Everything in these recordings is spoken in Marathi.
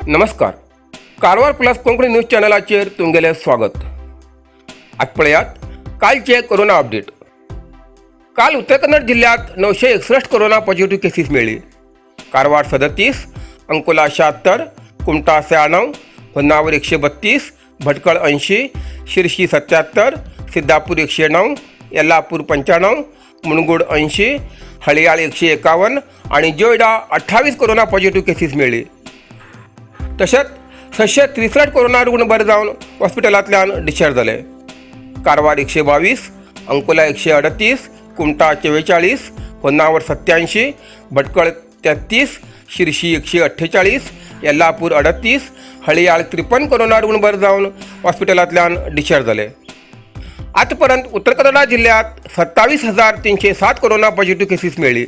नमस्कार. कारवार प्लस कोंकणी न्यूज चॅनलाचेर तुमगेलें स्वागत. आज पळयात कालचे कोरोना अपडेट. काल उत्तर कन्नड जिल्ह्यात 961 कोरोना पॉझिटिव्ह केसेस मिळाली. कारवार 37, अंकोला 76, कुमटा 96, होन्नावर 132, भटकळ 80, शिरशी 77, सिद्धापूर 109, येल्लापूर 95, मुणगुड 80, हळयाळ 151 आणि जोयडा 28 कोरोना पॉझिटिव्ह केसेस मिळाली. तशेंच 663 कोरोना रुग्ण बरे जावन हॉस्पिटलांतल्यान डिस्चार्ज जाले. कारवार 122, अंकोला 138, कुमटा 44, होन्नावर 87, भटकळ 33, शिरशी 148, येल्लापूर 38, हळयाळ 53 कोरोना रुग्ण बरे जावन हॉस्पिटलांतल्यान डिस्चार्ज जाले. आतापर्यंत उत्तर कन्नड जिल्ह्यात 27,307 कोरोना पॉझिटिव्ह केसेस मिळाली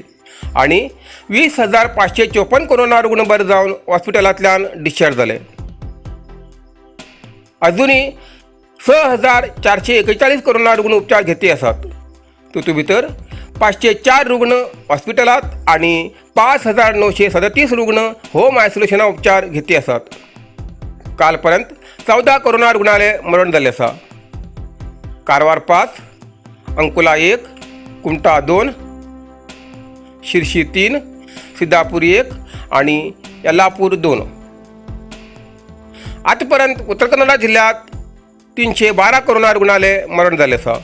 आणि 20,554 कोरोना रुग्ण बरे जावन हॉस्पिटलांतल्यान डिस्चार्ज जाले. अजूनही 6,441 कोरोना रुग्ण उपचार घेतले आसात. तातूंत भितर 504 रुग्ण हॉस्पिटलांत आणि 5,937 रुग्ण होम आयसोलेशना उपचार घेतले आसात. कालपर्यंत 14 कोरोना रुग्णालय मरण जाल्ले आसा. कारवार 5, अंकोला 1, कुमटा 2, शिरशी 3, सिद्धापूर 1 आणि येल्लापूर 2. आतापर्यंत उत्तर कन्नड जिल्ह्यात 312 कोरोना रुग्णालय मरण जाल्ले आसा.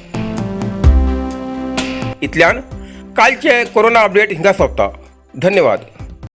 इतल्यान कालचे कोरोना अपडेट हिंगा सोंपता. धन्यवाद.